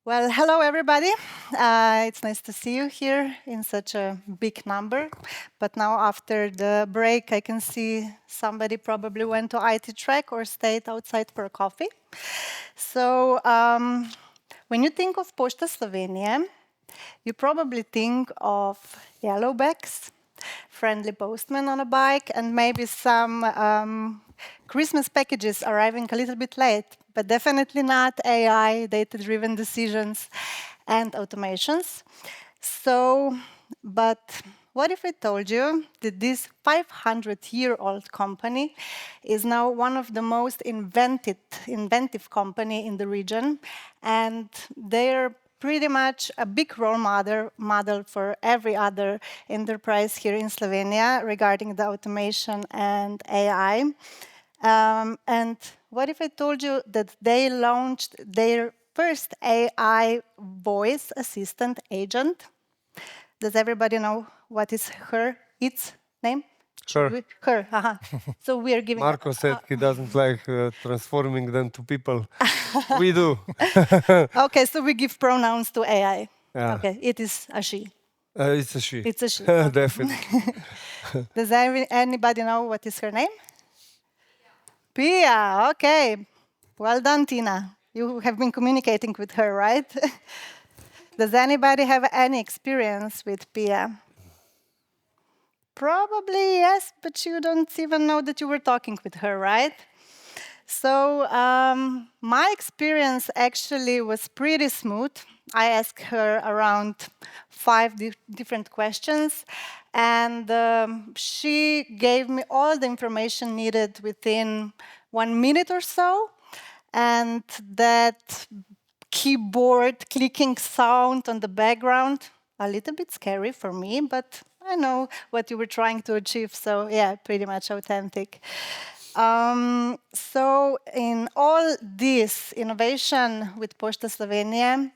Well, hello everybody. It's nice to see you here in such a big number. But now after the break, I can see somebody probably went to IT track or stayed outside for a coffee. So when you think of Pošta Slovenije, you probably think of yellow bags, friendly postman on a bike, and maybe some Christmas packages arriving a little bit late, but definitely not AI, data-driven decisions, and automations. So, but what if I told you that this 500-year-old company is now one of the most inventive company in the region, and they're pretty much a big role model for every other enterprise here in Slovenia regarding the automation and AI. And what if I told you that they launched their first AI voice assistant agent? Does everybody know what is its name? Sure. Her. So we are giving. Marco said he doesn't like transforming them to people. We do. Okay, so we give pronouns to AI. Yeah. Okay, it is a she. It's a she. It's a she. Okay. Definitely. Does anybody know what is her name? Pia. Okay. Well done, Tina. You have been communicating with her, right? Does anybody have any experience with Pia? Probably yes, but you don't even know that you were talking with her, right? So my experience actually was pretty smooth. I asked her around 5 different questions, and she gave me all the information needed within 1 minute or so. And that keyboard clicking sound on the background, a little bit scary for me, but I know what you were trying to achieve, so yeah, pretty much authentic. So in all this innovation with Pošta Slovenije,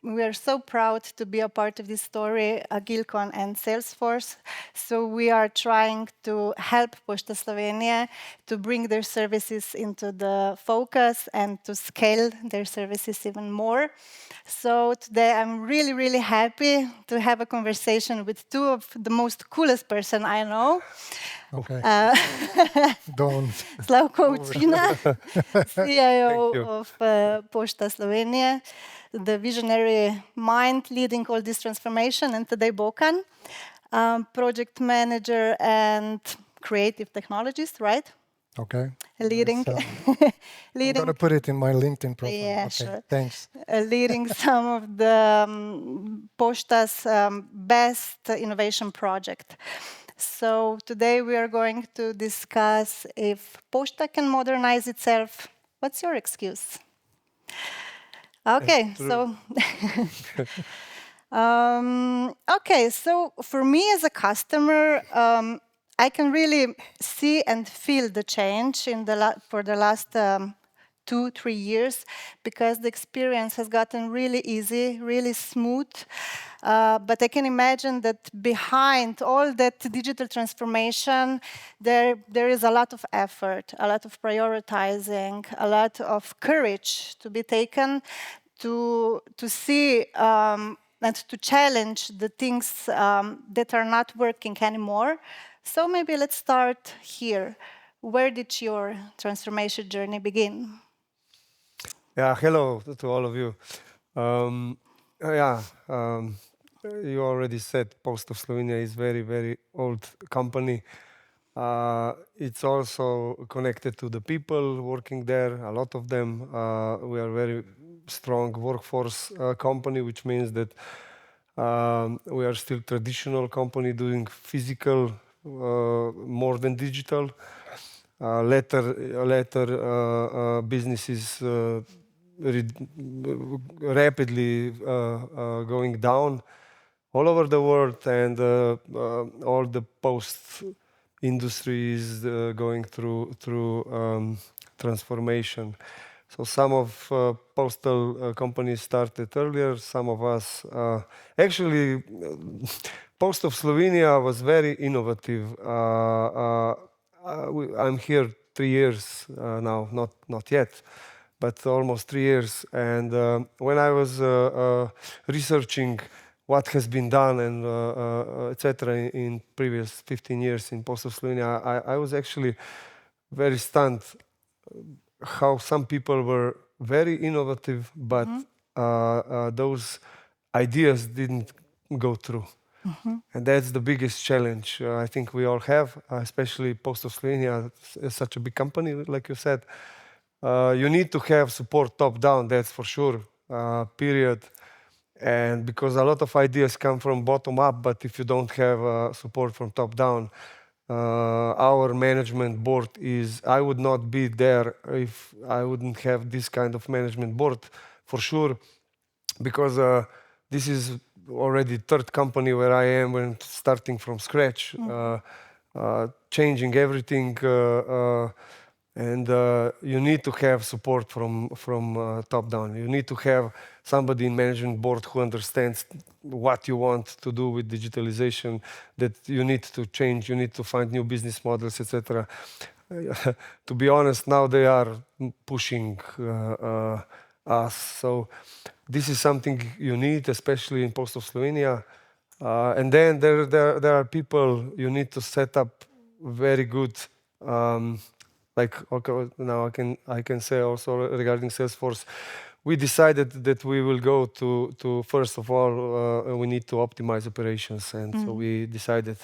we are so proud to be a part of this story, Agilcon and Salesforce. So we are trying to help Pošta Slovenije to bring their services into the focus and to scale their services even more. So today I'm really, really happy to have a conversation with two of the most coolest person I know. Okay. Don't. Slavko Ucina, CIO you. of Pošta Slovenije, the visionary mind leading all this transformation, and Tadej Bokan, project manager and creative technologist, right? Okay. Leading, So, I'm leading. gonna put it in my LinkedIn profile. Yeah, okay. sure. Thanks. Leading some of the Pošta's best innovation project. So today we are going to discuss if Pošta can modernize itself. What's your excuse? Okay, so okay, so for me as a customer, I can really see and feel the change in for the last 2-3 years, because the experience has gotten really easy, really smooth. But I can imagine that behind all that digital transformation, there is a lot of effort, a lot of prioritizing, a lot of courage to be taken to see and to challenge the things that are not working anymore. So maybe let's start here. Where did your transformation journey begin? Yeah, hello to all of you. You already said Pošta Slovenia is very, very old company. It's also connected to the people working there, a lot of them. We are very strong workforce company, which means that we are still traditional company doing physical more than digital. Later businesses rapidly going down all over the world, and all the post industry is going through transformation. So some of postal companies started earlier. Some of us actually, Post of Slovenia was very innovative. I'm here 3 years now, not yet. but almost 3 years. And when I was researching what has been done and etc. in previous 15 years in Pošta Slovenije, I was actually very stunned how some people were very innovative, but those ideas didn't go through. And that's the biggest challenge I think we all have, especially Pošta Slovenije, such a big company, like you said. You need to have support top down, that's for sure, period. And because a lot of ideas come from bottom up, but if you don't have support from top down, our management board is, I would not be there if I wouldn't have this kind of management board, for sure, because this is already third company where I am when starting from scratch, changing everything, and you need to have support from top down. You need to have somebody in management board who understands what you want to do with digitalization, that you need to change, you need to find new business models, etc. To be honest, now they are pushing us. So this is something you need, especially in Pošta Slovenije. And then there are people you need to set up very good. Like okay, now I can say also regarding Salesforce, we decided that we will go to first of all we need to optimize operations, and so we decided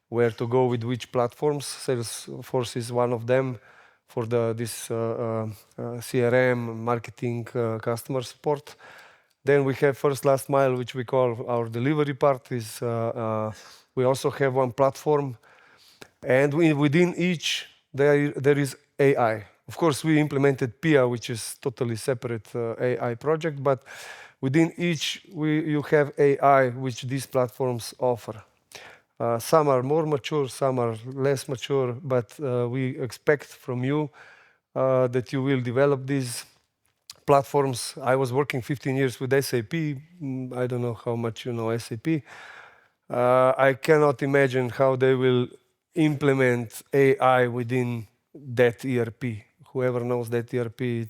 where to go with which platforms. Salesforce is one of them for this CRM, marketing, customer support. Then we have first last mile, which we call our delivery part. Is we also have one platform, and within each there is AI. Of course, we implemented PIA, which is totally separate AI project, but within each you have AI, which these platforms offer. Some are more mature, some are less mature, but we expect from you that you will develop these platforms. I was working 15 years with SAP. I don't know how much you know SAP. I cannot imagine how they will implement AI within that ERP. Whoever knows that ERP,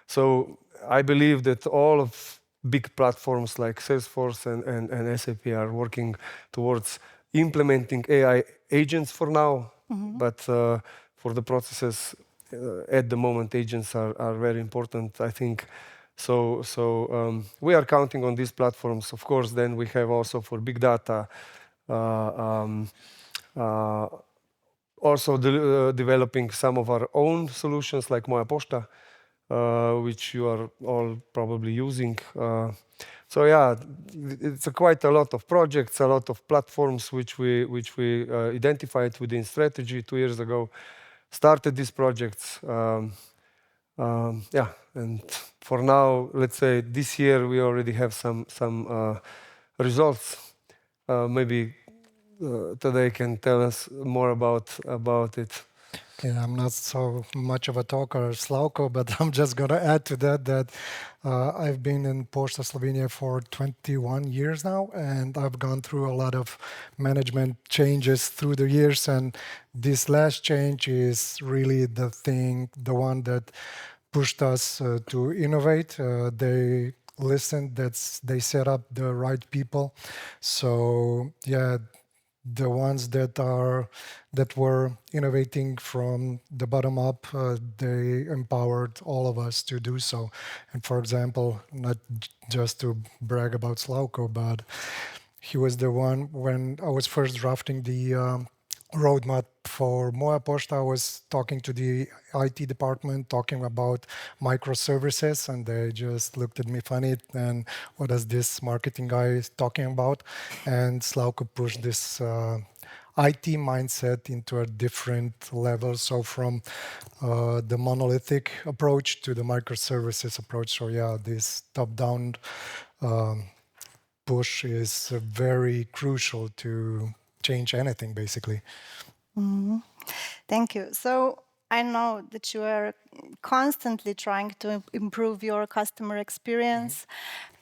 so I believe that all of big platforms like Salesforce and SAP are working towards implementing AI agents for now, but for the processes at the moment, agents are very important, I think. So we are counting on these platforms. Of course, then we have also for big data, also developing some of our own solutions like Moja Pošta, which you are all probably using. So yeah, it's quite a lot of projects, a lot of platforms which we identified within strategy 2 years ago. Started these projects. Yeah, and for now, let's say this year we already have some results. Maybe today can tell us more about it. Yeah, I'm not so much of a talker as Slavko, but I'm just going to add to that I've been in Pošta Slovenije for 21 years now, and I've gone through a lot of management changes through the years, and this last change is really the one that pushed us to innovate. They listened, they set up the right people. So yeah, the ones that were innovating from the bottom up, they empowered all of us to do so. And for example, not just to brag about Slavko, but he was the one when I was first drafting the roadmap for Moja Pošta. I was talking to the IT department, talking about microservices, and they just looked at me funny. And what is this marketing guy talking about? And Slavko pushed this IT mindset into a different level. So from the monolithic approach to the microservices approach. So yeah, this top-down push is very crucial to change anything, basically. Thank you. So I know that you are constantly trying to improve your customer experience.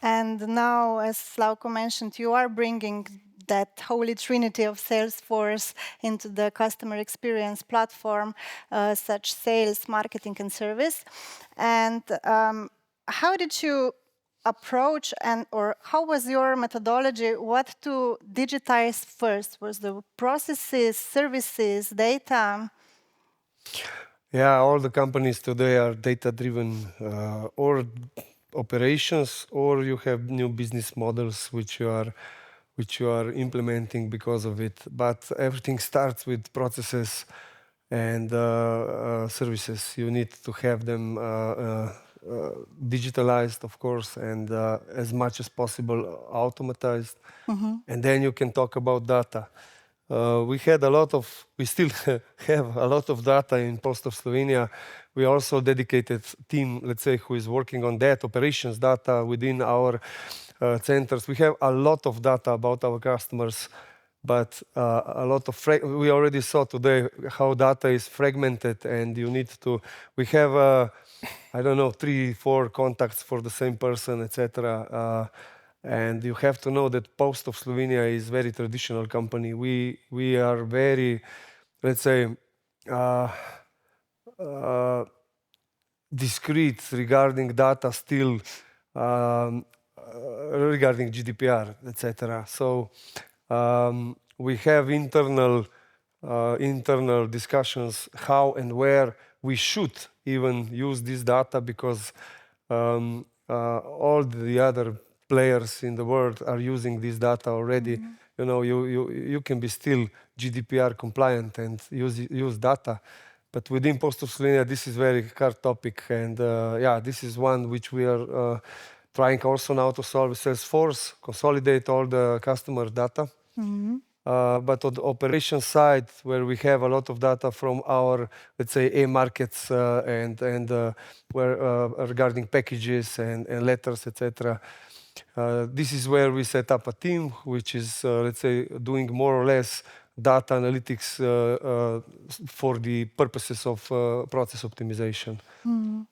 And now, as Slavko mentioned, you are bringing that holy trinity of Salesforce into the customer experience platform, such sales, marketing, and service. And how did you approach or how was your methodology? What to digitize first? Was the processes, services, data? Yeah, all the companies today are data-driven, or operations, or you have new business models which you are implementing because of it. But everything starts with processes and services. You need to have them digitalized, of course, and as much as possible automatized. And then you can talk about data. We still have a lot of data in Pošta Slovenia. We also dedicated team, let's say, who is working on that operations data within our centers. We have a lot of data about our customers, but we already saw today how data is fragmented, and you need to. We have I don't know 3-4 contacts for the same person, etc. And you have to know that Pošta Slovenia is very traditional company. We are very, let's say, discreet regarding data still, regarding GDPR, etc. So we have internal discussions how and where we should even use this data, because all the other players in the world are using this data already. You know, you can be still GDPR compliant and use data, but within Pošta Slovenia, this is very hard topic, and yeah, this is one which we are trying also now to solve with Salesforce, consolidate all the customer data. But on the operation side, where we have a lot of data from our, let's say, e-markets and where regarding packages and letters, etc. This is where we set up a team which is, let's say, doing more or less data analytics for the purposes of process optimization.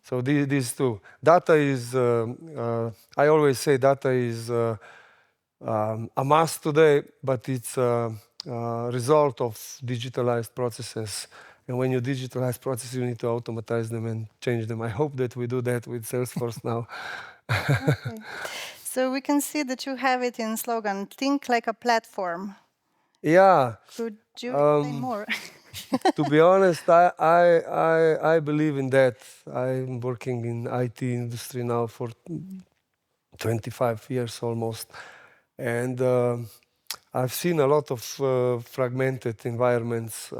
So these two. Data is, I always say data is a must today, but it's a result of digitalized processes. And when you digitalize processes, you need to automatize them and change them. I hope that we do that with Salesforce now. Okay. So we can see that you have it in slogan, think like a platform. Yeah. Could you explain more? To be honest, I believe in that. I'm working in IT industry now for 25 years almost. And I've seen a lot of fragmented environments.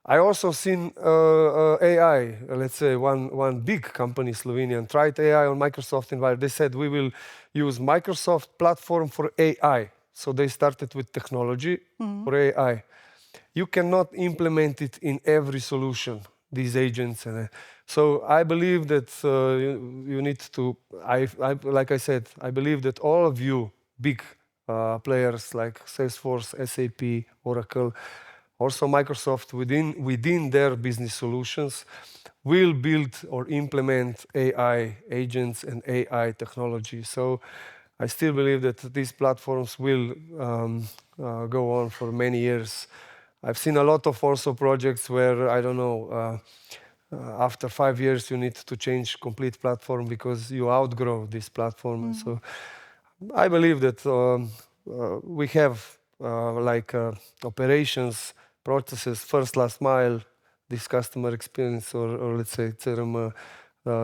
I also seen AI. Let's say one big company, Slovenian, tried AI on Microsoft environment. They said we will use Microsoft platform for AI. So they started with technology for AI. You cannot implement it in every solution, these agents. And so I believe that you need to, like I said, I believe that all of you, big players like Salesforce, SAP, Oracle, also Microsoft, within their business solutions, will build or implement AI agents and AI technology. So I still believe that these platforms will go on for many years. I've seen a lot of also projects where, I don't know, after 5 years you need to change complete platform because you outgrow this platform. So I believe that we have like operations, processes, first, last mile, this customer experience, or let's say CRM,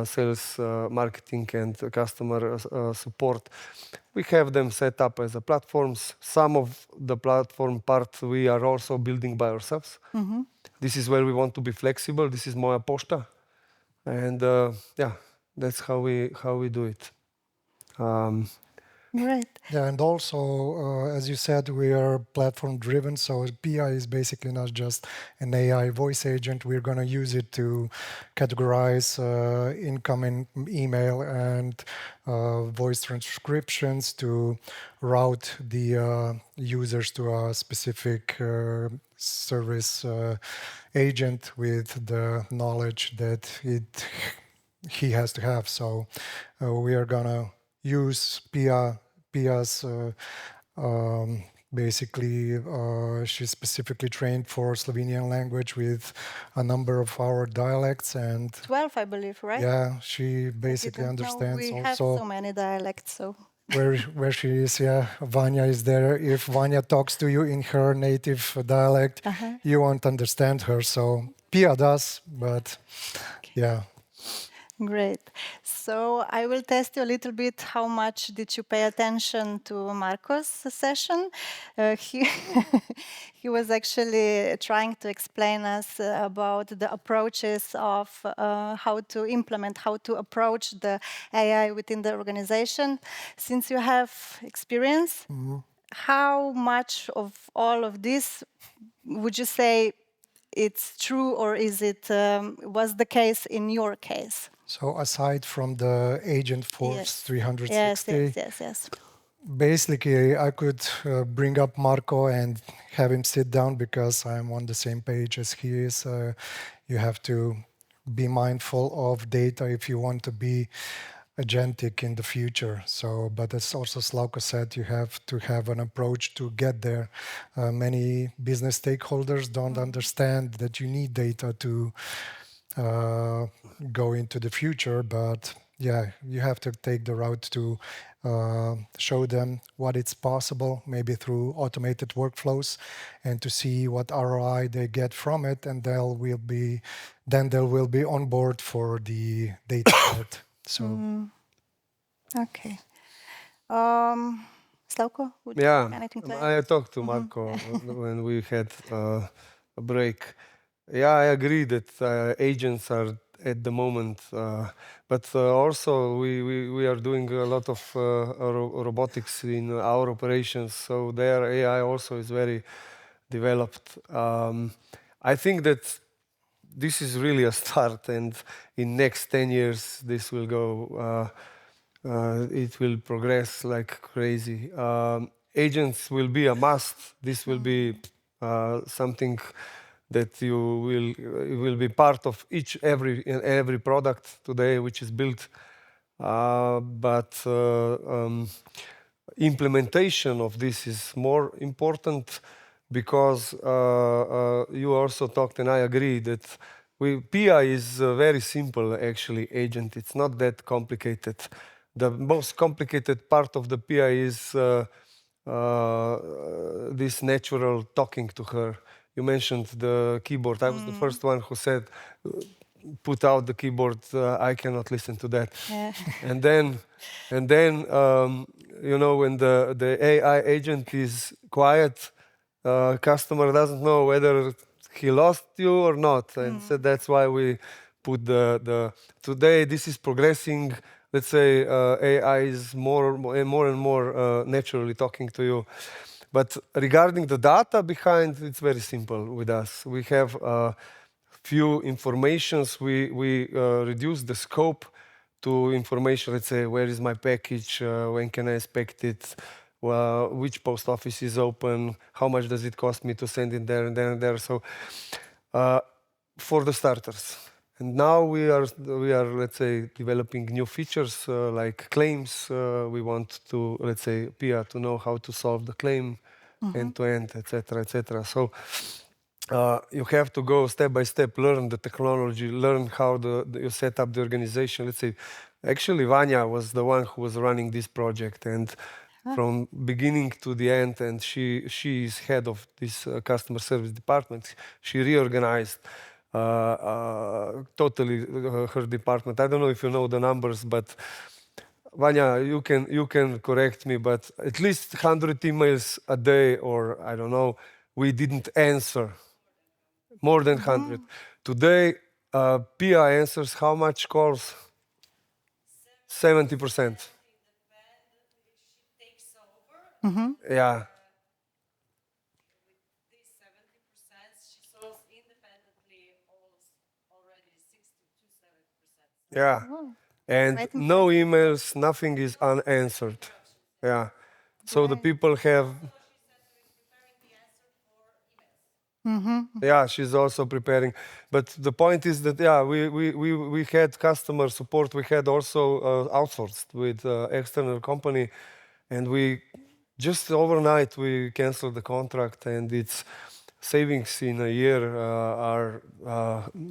sales, marketing, and customer support. We have them set up as a platforms. Some of the platform part we are also building by ourselves. This is where we want to be flexible. This is Moja Pošta, and yeah, that's how we do it. Right. Yeah, and also, as you said, we are platform driven. So PI is basically not just an AI voice agent. We're going to use it to categorize incoming email and voice transcriptions, to route the users to a specific service agent with the knowledge that he has to have. So we are going to use PIA's Basically, she's specifically trained for Slovenian language with a number of our dialects, and 12, I believe, right? yeah, she I basically didn't know understands we have so also many dialects, so. where she is. Yeah, Vanya is there. If Vanya talks to you in her native dialect, you won't understand her. So Pia does, but yeah. Great. So I will test you a little bit how much did you pay attention to Marco's session. He, he was actually trying to explain us about the approaches of how to implement, how to approach the AI within the organization. Since you have experience, how much of all of this would you say it's true, or is it was the case in your case? So aside from the Agent Force Yes. 360, Yes. basically I could bring up Marco and have him sit down because I'm on the same page as he is. You have to be mindful of data if you want to be agentic in the future. So, but as also Slavko said, you have to have an approach to get there. Many business stakeholders don't understand that you need data to go into the future, but yeah, you have to take the route to show them what it's possible, maybe through automated workflows, and to see what ROI they get from it, and they will be on board for the data part. So Okay. Slavko, would you Yeah, like anything to add? I talked to Marco when we had a break. Yeah, I agree that agents are at the moment, but also we are doing a lot of robotics in our operations, so their AI also is very developed. I think that this is really a start, and in next 10 years this will go. It will progress like crazy. Agents will be a must. This will be something that you will be part of every product today which is built. But implementation of this is more important because you also talked, and I agree that PI is very simple actually agent. It's not that complicated. The most complicated part of the PI is this natural talking to her. You mentioned the keyboard. I was the first one who said, put out the keyboard. I cannot listen to that. Yeah. And then, you know, when the AI agent is quiet, customer doesn't know whether he lost you or not. And so that's why we put the today this is progressing. Let's say AI is more and more naturally talking to you. But regarding the data behind, it's very simple with us. We have few informations. We reduce the scope to information. Let's say, where is my package? When can I expect it? Which post office is open? How much does it cost me to send it there and there and there? So, for the starters. And now we are let's say developing new features like claims. We want to, let's say, Pia to know how to solve the claim end to end, etc., etc. So you have to go step by step, learn the technology, learn how you set up the organization. Let's say, actually, Vanya was the one who was running this project, and from beginning to the end, and she is head of this customer service department. She reorganized totally her department. I don't know if you know the numbers, but Vanya, you can correct me, but at least 100 emails a day, or I don't know, we didn't answer. More than 100. Today, Pia answers how much calls? 70%. Yeah. Yeah. And Quite no emails, nothing is unanswered. Yeah. So the people have. Yeah, she's also preparing. But the point is that, yeah, we had customer support. We had also outsourced with external company, and we just overnight we canceled the contract, and its savings in a year are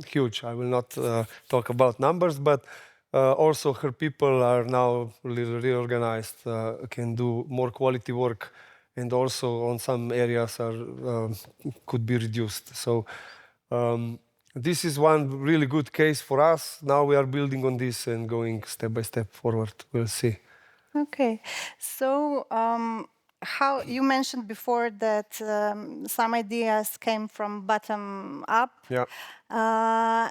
huge. I will not talk about numbers, but also her people are now reorganized, can do more quality work, and also on some areas are could be reduced. So this is one really good case for us. Now we are building on this and going step by step forward. We'll see. Okay, so how you mentioned before that some ideas came from bottom up, Yeah.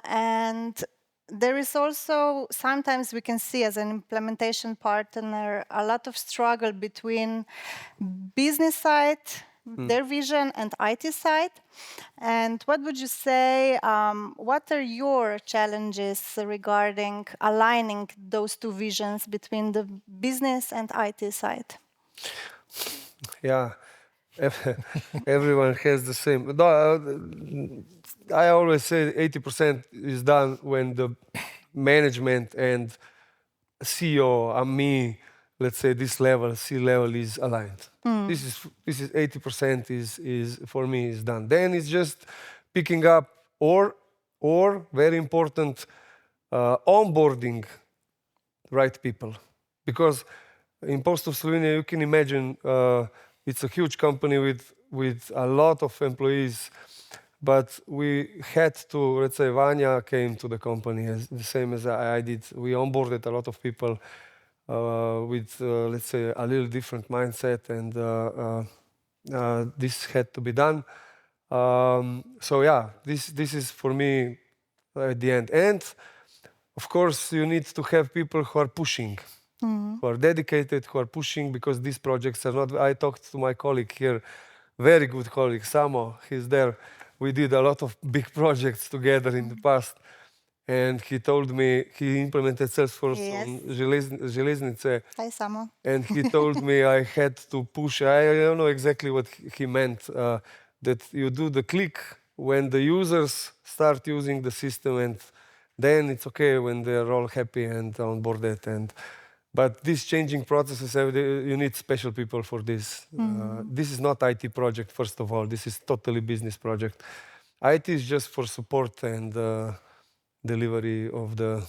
and there is also sometimes we can see as an implementation partner a lot of struggle between business side, their vision, and IT side. And what would you say? What are your challenges regarding aligning those two visions between the business and IT side? Yeah, everyone has the same. I always say 80% is done when the management and CEO and me, let's say this level, C level is aligned. This is 80% is for me is done. Then it's just picking up or very important onboarding right people, because in Pošta Slovenije you can imagine it's a huge company with a lot of employees, but we had to, let's say, Vanya came to the company the same as I did. We onboarded a lot of people with, let's say, a little different mindset, and this had to be done. So yeah, this is for me at the end. And of course, you need to have people who are pushing, who are dedicated, who are pushing, because these projects are not. I talked to my colleague here, very good colleague, Samo, he's there. We did a lot of big projects together in the past. And he told me he implemented Salesforce on Železnice. Hi, Samo. And he told me I had to push. I don't know exactly what he meant, that you do the click when the users start using the system, and then it's okay when they're all happy and onboarded. But these changing processes, you need special people for this. This is not IT project, first of all. This is totally business project. IT is just for support and delivery of the,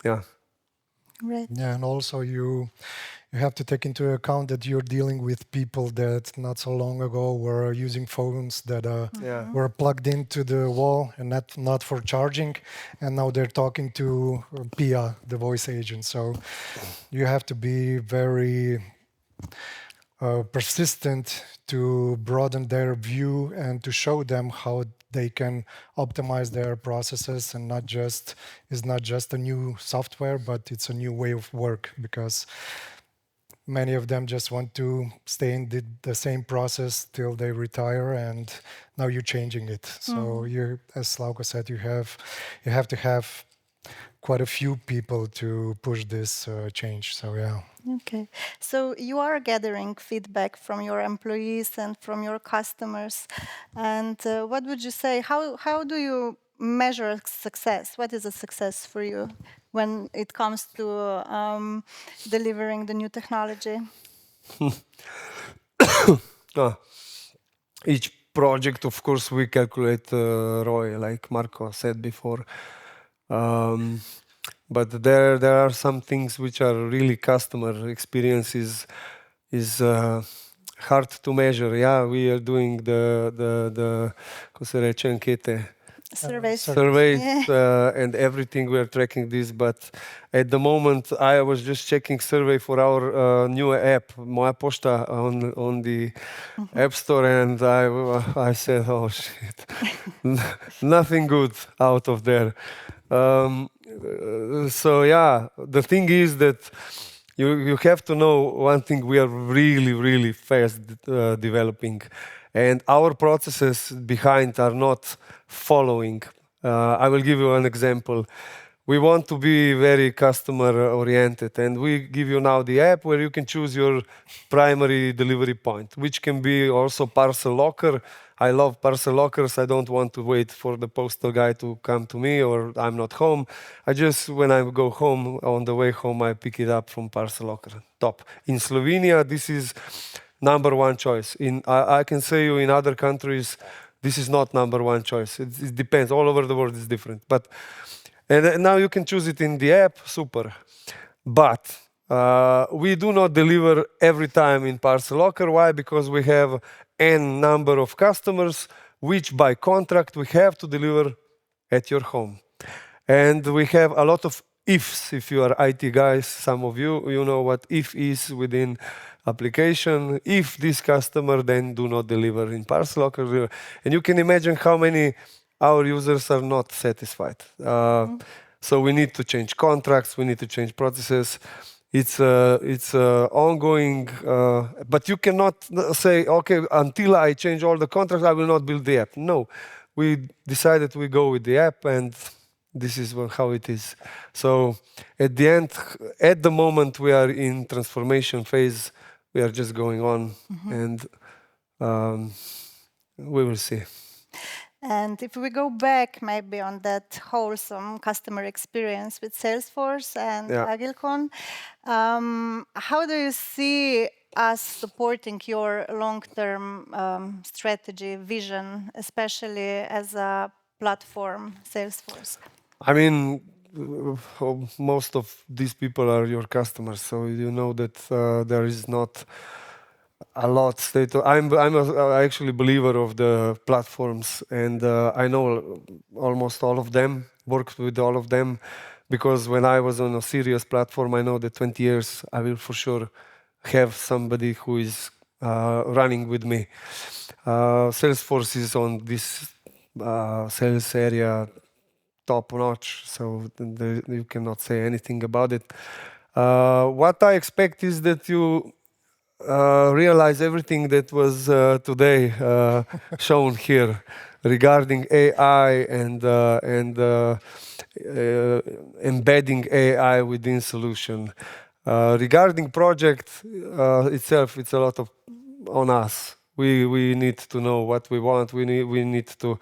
yeah. Right. Yeah, and also you have to take into account that you're dealing with people that not so long ago were using phones that were plugged into the wall and not for charging, and now they're talking to Pia, the voice agent. So you have to be very persistent to broaden their view and to show them how they can optimize their processes, and it's not just a new software, but it's a new way of work, because many of them just want to stay in the same process till they retire, and now you're changing it. So you, as Slauko said, you have to have quite a few people to push this change. So yeah. Okay. So you are gathering feedback from your employees and from your customers. And what would you say? How do you measure success? What is a success for you when it comes to delivering the new technology? Each project, of course, we calculate ROI, like Marco said before. But there are some things which are really customer experiences is hard to measure. Yeah, we are doing the cum se reče, ankete, Surveys. and everything. We are tracking this, but at the moment I was just checking survey for our new app, Moja Pošta, on the App Store, and I said, oh shit, nothing good out of there. So yeah, the thing is that you have to know one thing: we are really fast developing, and our processes behind are not following. I will give you an example. We want to be very customer oriented, and we give you now the app where you can choose your primary delivery point, which can be also parcel locker. I love parcel lockers. I don't want to wait for the postal guy to come to me, or I'm not home. I just, when I go home, on the way home, I pick it up from parcel locker. Top. In Slovenia, this is number one choice. I can say you in other countries, this is not number one choice. It depends. All over the world is different. But and now you can choose it in the app. Super. But we do not deliver every time in Parcel Locker. Why? Because we have n number of customers, which by contract we have to deliver at your home. And we have a lot of ifs. If you are IT guys, some of you, you know what if is within application. If this customer, then do not deliver in Parcel Locker. And you can imagine how many our users are not satisfied. So we need to change contracts, we need to change processes. It's ongoing, but you cannot say, okay, until I change all the contracts, I will not build the app. No, we decided we go with the app, and this is how it is. So at the end, at the moment we are in transformation phase, we are just going on, and we will see. And if we go back maybe on that wholesome customer experience with Salesforce and Agilcon, how do you see us supporting your long-term strategy, vision, especially as a platform, Salesforce? I mean, most of these people are your customers, so you know that there is not a lot state. I'm actually believer of the platforms, and I know almost all of them, worked with all of them, because when I was on a serious platform, I know that 20 years I will for sure have somebody who is running with me. Salesforce is on this sales area top notch, so you cannot say anything about it. What I expect is that you realize everything that was today shown here regarding AI and embedding AI within solution. Regarding project itself, it's a lot of on us. We need to know what we want. We need to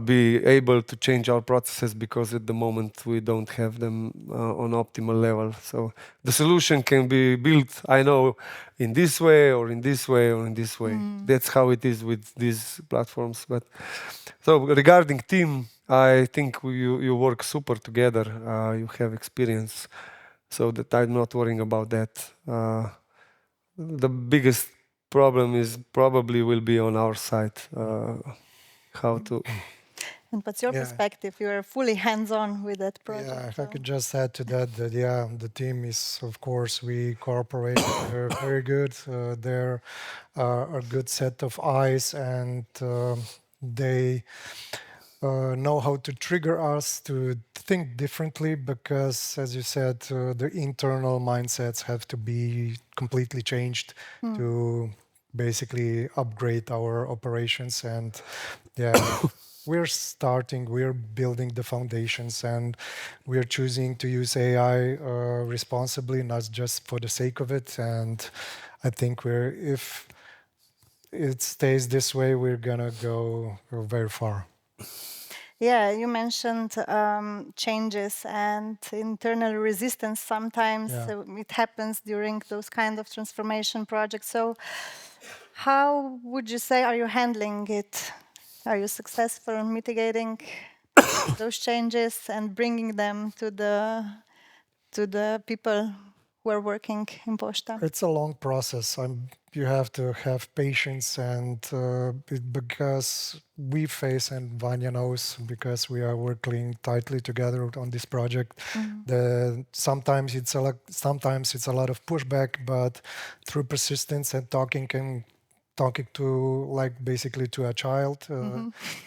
be able to change our processes, because at the moment we don't have them on optimal level. So the solution can be built, I know, in this way or in this way or in this way. That's how it is with these platforms. But so regarding team, I think you work super together. You have experience, so that I'm not worrying about that. The biggest problem is probably will be on our side, how to. And what's your perspective? You are fully hands-on with that project. Yeah, if I could just add to that, yeah, the team is, of course, we cooperate. They're very good. They're a good set of eyes, and they know how to trigger us to think differently, because, as you said, the internal mindsets have to be completely changed to basically upgrade our operations. And yeah, we're building the foundations, and we're choosing to use AI responsibly, not just for the sake of it. And I think if it stays this way, we're gonna go very far. Yeah, you mentioned changes and internal resistance. Sometimes it happens during those kind of transformation projects. So how would you say, are you handling it? Are you successful in mitigating those changes and bringing them to the people who are working in Pošta? It's a long process. You have to have patience, and because we face, and Vanya knows, because we are working tightly together on this project, sometimes it's a lot of pushback, but through persistence and talking to, like, basically to a child,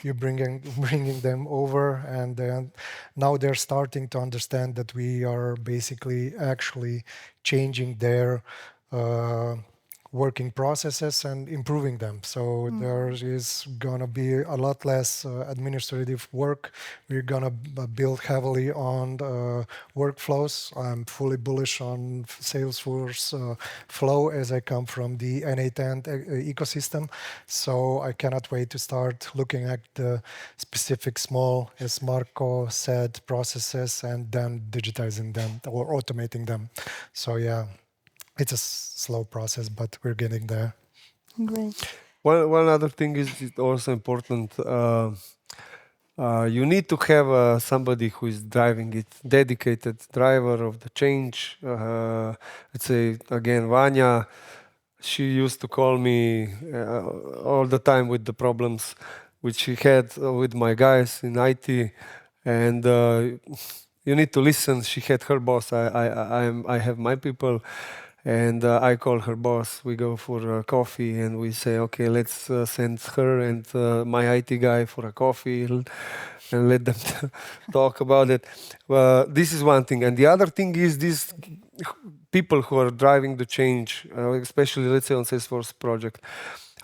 you're bringing them over, and then now they're starting to understand that we are basically actually changing their working processes and improving them. So there is going to be a lot less administrative work. We're going to build heavily on workflows. I'm fully bullish on Salesforce flow, as I come from the N8N ecosystem. So I cannot wait to start looking at the specific small, as Marco said, processes, and then digitizing them or automating them. So yeah. it's a slow process, but we're getting there. Great. One other thing is also important. You need to have somebody who is driving it, dedicated driver of the change. Let's say again, Vanya. She used to call me all the time with the problems which she had with my guys in IT, and you need to listen. She had her boss. I have my people, and I call her boss. We go for a coffee, and we say, okay, let's send her and my IT guy for a coffee, and let them talk about it. This is one thing, and the other thing is these people who are driving the change, especially let's say on Salesforce project.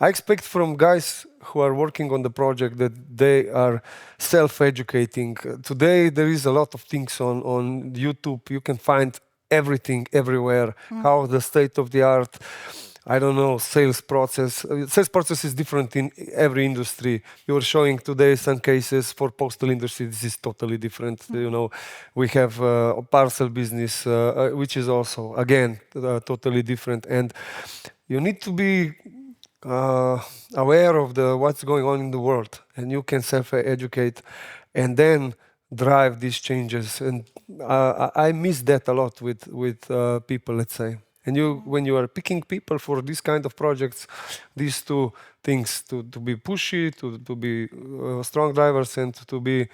I expect from guys who are working on the project that they are self-educating. Today there is a lot of things on YouTube. You can find everything everywhere. How the state of the art, I don't know, sales process. Sales process is different in every industry. You were showing today some cases for postal industry. This is totally different. You know, we have a parcel business, which is also again totally different. And you need to be aware of what's going on in the world, and you can self-educate, and then drive these changes. And I miss that a lot with people, let's say. And when you are picking people for this kind of projects, these two things, to be pushy, to be strong drivers, and to be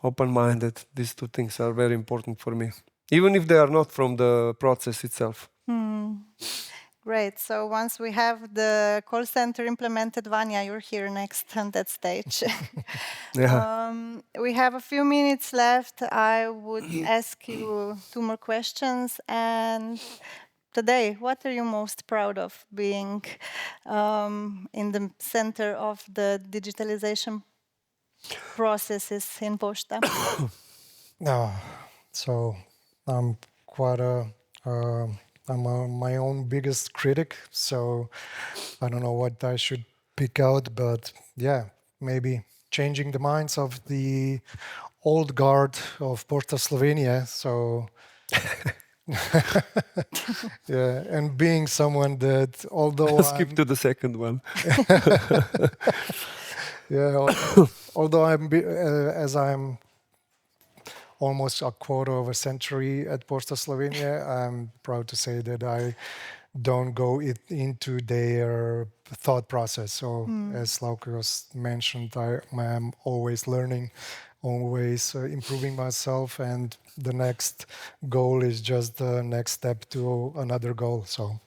open-minded, these two things are very important for me, even if they are not from the process itself. Great. So once we have the call center implemented, Vanya, you're here next on that stage. Yeah. We have a few minutes left. I would ask you two more questions. And today, what are you most proud of being in the center of the digitalization processes in Pošta? So I'm quite my own biggest critic. So I don't know what I should pick out, but yeah, maybe changing the minds of the old guard of Pošta Slovenije. So yeah, and being someone that, although Skip to the second one. yeah, although as I'm almost a quarter of a century at Pošta Slovenije, I'm proud to say that I don't go into their thought process. So as Laukos mentioned, I am always learning, always improving myself, and the next goal is just the next step to another goal. So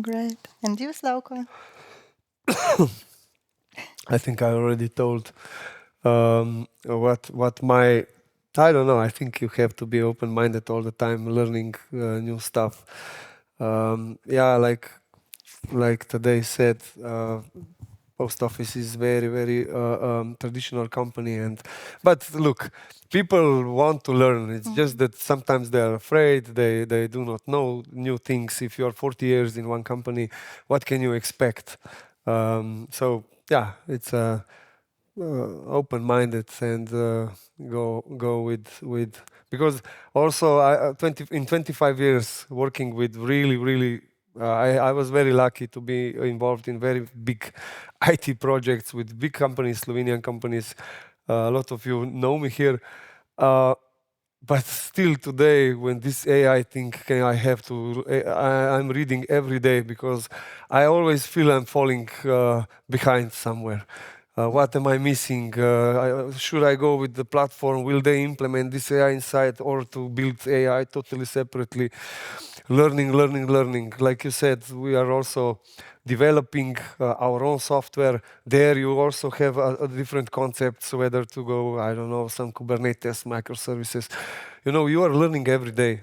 Great. And you, Slauko? I think I already told what my, I don't know. I think you have to be open-minded all the time, learning new stuff. Yeah, like today said, post office is very traditional company, but look, people want to learn. It's just that sometimes they are afraid. They do not know new things. If you are 40 years in one company, what can you expect? So yeah, it's open-minded and go with because also in 25 years working with really I was very lucky to be involved in very big IT projects with big companies, Slovenian companies. A lot of you know me here. But still today, when this AI thing, I have to, I'm reading every day because I always feel I'm falling behind somewhere. What am I missing? Should I go with the platform? Will they implement this AI inside, or to build AI totally separately? Learning. Like you said, we are also developing our own software. There you also have a different concepts, whether to go, I don't know, some Kubernetes, microservices. You know, you are learning every day.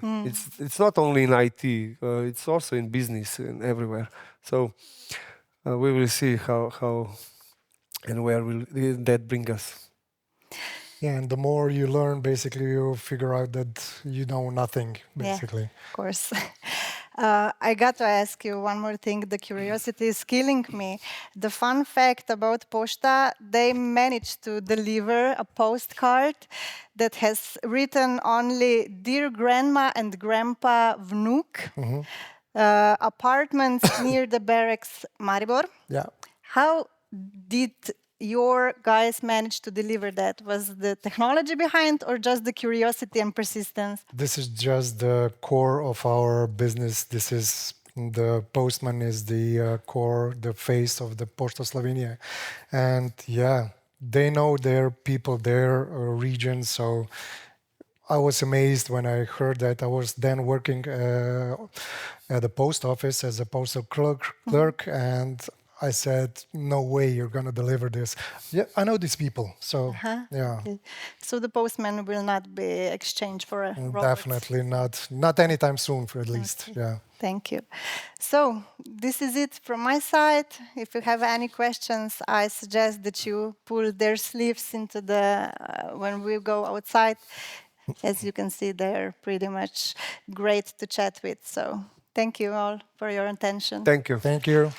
It's not only in IT, it's also in business and everywhere. So we will see how and where will that bring us. yeah, and the more you learn, basically you figure out that you know nothing, basically. Yeah, of course. I got to ask you one more thing. The curiosity is killing me. The fun fact about Pošta, they managed to deliver a postcard that has written only "Dear Grandma and Grandpa Vnuk." apartments near the barracks Maribor. Yeah. How did your guys manage to deliver that? Was the technology behind or just the curiosity and persistence? This is just the core of our business. This is the postman is the core, the face of the Pošta Slovenije. And yeah, they know their people, their region. So I was amazed when I heard that. I was then working at the post office as a postal clerk, and I said, "No way, you're gonna deliver this." Yeah, I know these people, so yeah, Okay. So the postman will not be exchanged for a robot. definitely not anytime soon, for at least. Okay. Yeah. Thank you. So this is it from my side. If you have any questions, I suggest that you pull their sleeves into the when we go outside. As you can see, they're pretty much great to chat with. So thank you all for your attention. Thank you. Thank you.